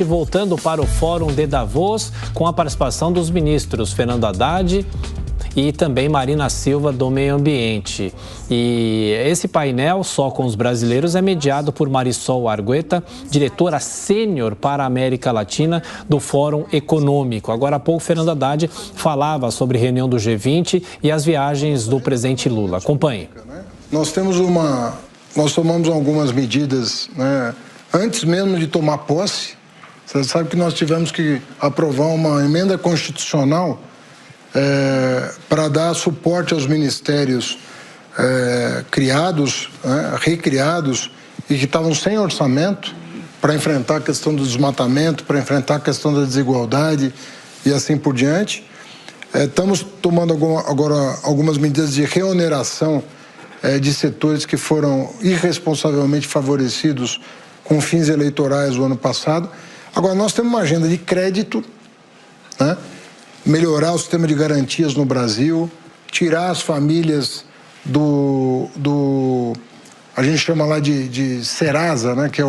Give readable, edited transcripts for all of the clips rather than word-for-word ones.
Voltando para o Fórum de Davos, com a participação dos ministros Fernando Haddad e também Marina Silva, do Meio Ambiente. E esse painel, só com os brasileiros, é mediado por Marisol Argueta, diretora sênior para a América Latina do Fórum Econômico. Agora há pouco, Fernando Haddad falava sobre a reunião do G20 e as viagens do presidente Lula. Acompanhe. Nós tomamos algumas medidas, né, antes mesmo de tomar posse. Você sabe que nós tivemos que aprovar uma emenda constitucional para dar suporte aos ministérios criados, recriados, e que estavam sem orçamento para enfrentar a questão do desmatamento, para enfrentar a questão da desigualdade e assim por diante. Estamos tomando agora algumas medidas de reoneração de setores que foram irresponsavelmente favorecidos com fins eleitorais o ano passado. Agora, nós temos uma agenda de crédito, né? Melhorar o sistema de garantias no Brasil, tirar as famílias a gente chama lá de Serasa, né? Que é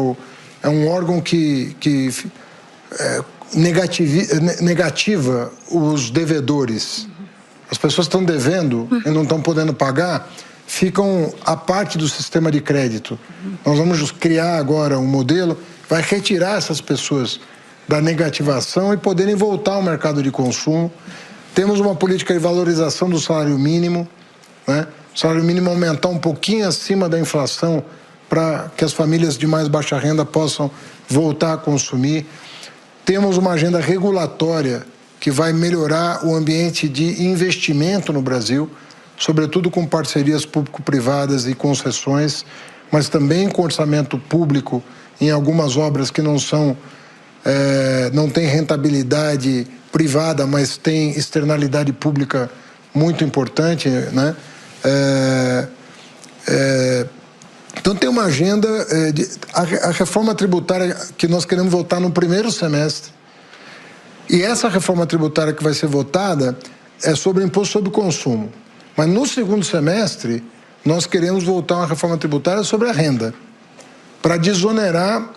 um órgão que negativa os devedores. As pessoas estão devendo e não estão podendo pagar, ficam à parte do sistema de crédito. Nós vamos criar agora um modelo vai retirar essas pessoas da negativação e poderem voltar ao mercado de consumo. Temos uma política de valorização do salário mínimo, né? O salário mínimo aumentar um pouquinho acima da inflação para que as famílias de mais baixa renda possam voltar a consumir. Temos uma agenda regulatória que vai melhorar o ambiente de investimento no Brasil, sobretudo com parcerias público-privadas e concessões, mas também com orçamento público em algumas obras que não têm rentabilidade privada, mas têm externalidade pública muito importante, né? Então tem uma agenda, a reforma tributária que nós queremos votar no primeiro semestre, e essa reforma tributária que vai ser votada é sobre o imposto sobre o consumo. Mas no segundo semestre, nós queremos votar uma reforma tributária sobre a renda, para desonerar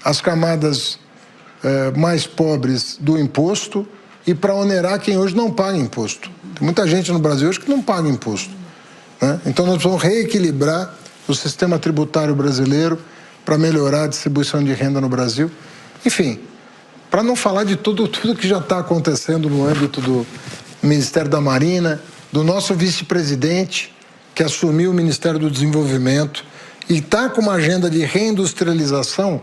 as camadas mais pobres do imposto e para onerar quem hoje não paga imposto. Tem muita gente no Brasil hoje que não paga imposto, né? Então nós precisamos reequilibrar o sistema tributário brasileiro para melhorar a distribuição de renda no Brasil. Enfim, para não falar de tudo que já está acontecendo no âmbito do Ministério da Marina, do nosso vice-presidente, que assumiu o Ministério do Desenvolvimento e está com uma agenda de reindustrialização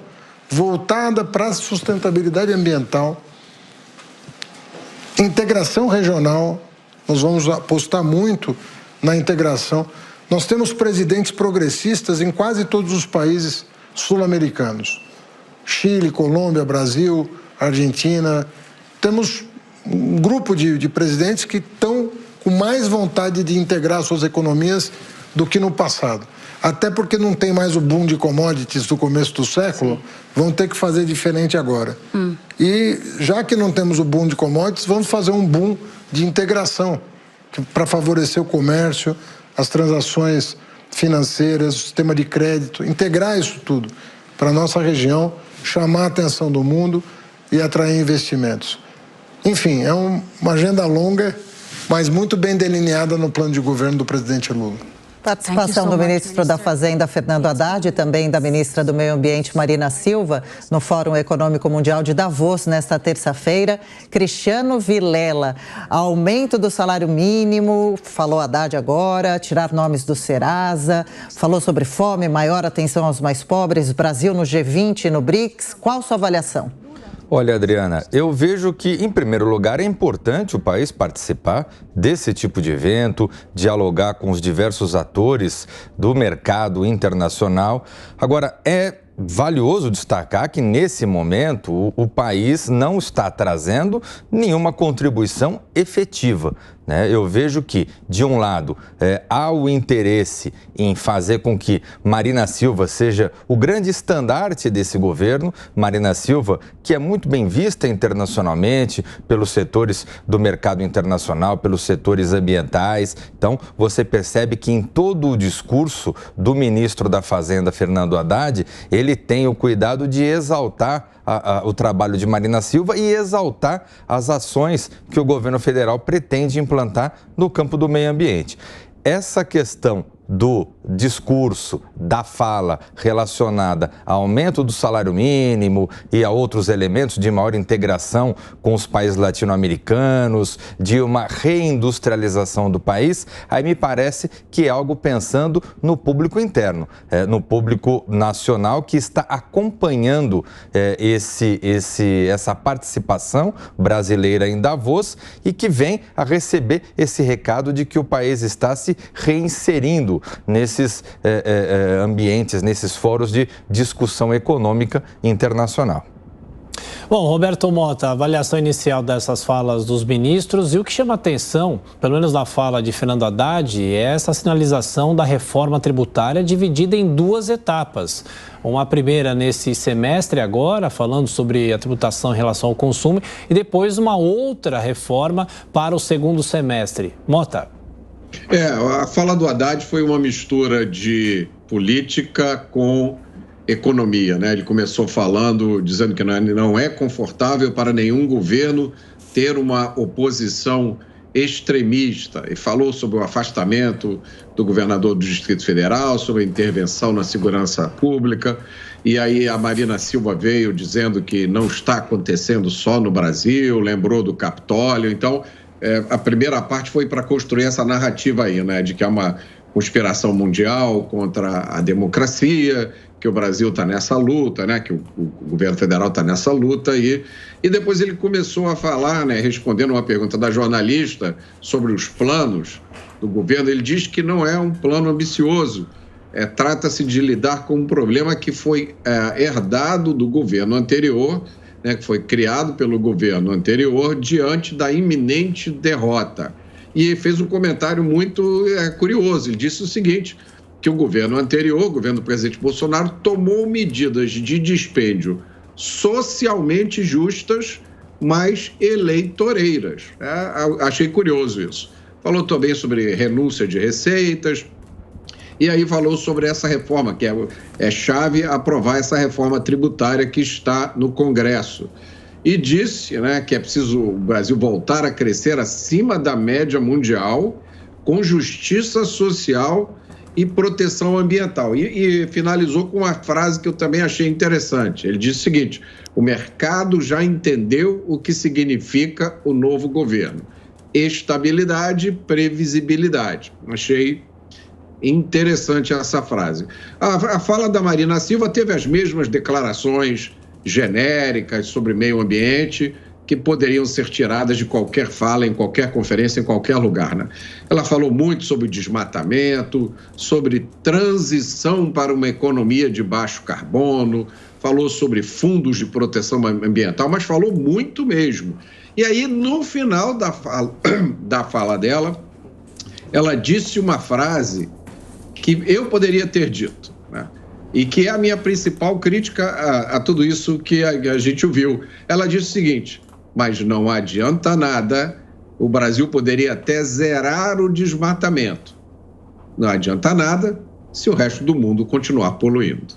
voltada para a sustentabilidade ambiental, integração regional. Nós vamos apostar muito na integração. Nós temos presidentes progressistas em quase todos os países sul-americanos. Chile, Colômbia, Brasil, Argentina. Temos um grupo de presidentes que estão com mais vontade de integrar suas economias do que no passado. Até porque não tem mais o boom de commodities do começo do século, sim, vão ter que fazer diferente agora. E já que não temos o boom de commodities, vamos fazer um boom de integração para favorecer o comércio, as transações financeiras, o sistema de crédito, integrar isso tudo para a nossa região, chamar a atenção do mundo e atrair investimentos. Enfim, é uma agenda longa, mas muito bem delineada no plano de governo do presidente Lula. Participação do ministro da Fazenda, Fernando Haddad, e também da ministra do Meio Ambiente, Marina Silva, no Fórum Econômico Mundial de Davos, nesta terça-feira. Cristiano Vilela, aumento do salário mínimo, falou Haddad agora, tirar nomes do Serasa, falou sobre fome, maior atenção aos mais pobres, Brasil no G20 e no BRICS. Qual sua avaliação? Olha, Adriana, eu vejo que, em primeiro lugar, é importante o país participar desse tipo de evento, dialogar com os diversos atores do mercado internacional. Agora, é valioso destacar que, nesse momento, o país não está trazendo nenhuma contribuição efetiva, né? Eu vejo que, de um lado, há o interesse em fazer com que Marina Silva seja o grande estandarte desse governo. Marina Silva, que é muito bem vista internacionalmente pelos setores do mercado internacional, pelos setores ambientais. Então, você percebe que em todo o discurso do ministro da Fazenda, Fernando Haddad, ele tem o cuidado de exaltar o trabalho de Marina Silva e exaltar as ações que o governo federal pretende implantar no campo do meio ambiente. Essa questão do discurso, da fala relacionada ao aumento do salário mínimo e a outros elementos de maior integração com os países latino-americanos, de uma reindustrialização do país, aí me parece que é algo pensando no público interno, no público nacional que está acompanhando essa participação brasileira em Davos e que vem a receber esse recado de que o país está se reinserindo nesses ambientes, nesses fóruns de discussão econômica internacional. Bom, Roberto Mota, a avaliação inicial dessas falas dos ministros e o que chama atenção, pelo menos na fala de Fernando Haddad, é essa sinalização da reforma tributária dividida em duas etapas. Uma primeira nesse semestre agora, falando sobre a tributação em relação ao consumo, e depois uma outra reforma para o segundo semestre. Mota. A fala do Haddad foi uma mistura de política com economia, né? Ele começou falando, dizendo que não é confortável para nenhum governo ter uma oposição extremista e falou sobre o afastamento do governador do Distrito Federal, sobre a intervenção na segurança pública. E aí a Marina Silva veio dizendo que não está acontecendo só no Brasil, lembrou do Capitólio. Então, a primeira parte foi para construir essa narrativa aí, né, de que há uma conspiração mundial contra a democracia, que o Brasil está nessa luta, né, que o governo federal está nessa luta. E depois ele começou a falar, né, respondendo uma pergunta da jornalista sobre os planos do governo. Ele diz que não é um plano ambicioso, trata-se de lidar com um problema que foi herdado do governo anterior, né, que foi criado pelo governo anterior diante da iminente derrota. E fez um comentário muito curioso. Ele disse o seguinte, que o governo anterior, o governo do presidente Bolsonaro, tomou medidas de dispêndio socialmente justas, mas eleitoreiras. Achei curioso isso. Falou também sobre renúncia de receitas, e aí falou sobre essa reforma, que é chave aprovar essa reforma tributária que está no Congresso. E disse, né, que é preciso o Brasil voltar a crescer acima da média mundial, com justiça social e proteção ambiental. E finalizou com uma frase que eu também achei interessante. Ele disse o seguinte: o mercado já entendeu o que significa o novo governo. Estabilidade, previsibilidade. Achei interessante essa frase. A fala da Marina Silva teve as mesmas declarações genéricas sobre meio ambiente que poderiam ser tiradas de qualquer fala, em qualquer conferência, em qualquer lugar, né? Ela falou muito sobre desmatamento, sobre transição para uma economia de baixo carbono, falou sobre fundos de proteção ambiental, mas falou muito mesmo. E aí, no final da fala dela, ela disse uma frase que eu poderia ter dito, né? E que é a minha principal crítica a tudo isso que a gente ouviu. Ela disse o seguinte: mas não adianta nada, o Brasil poderia até zerar o desmatamento. Não adianta nada se o resto do mundo continuar poluindo.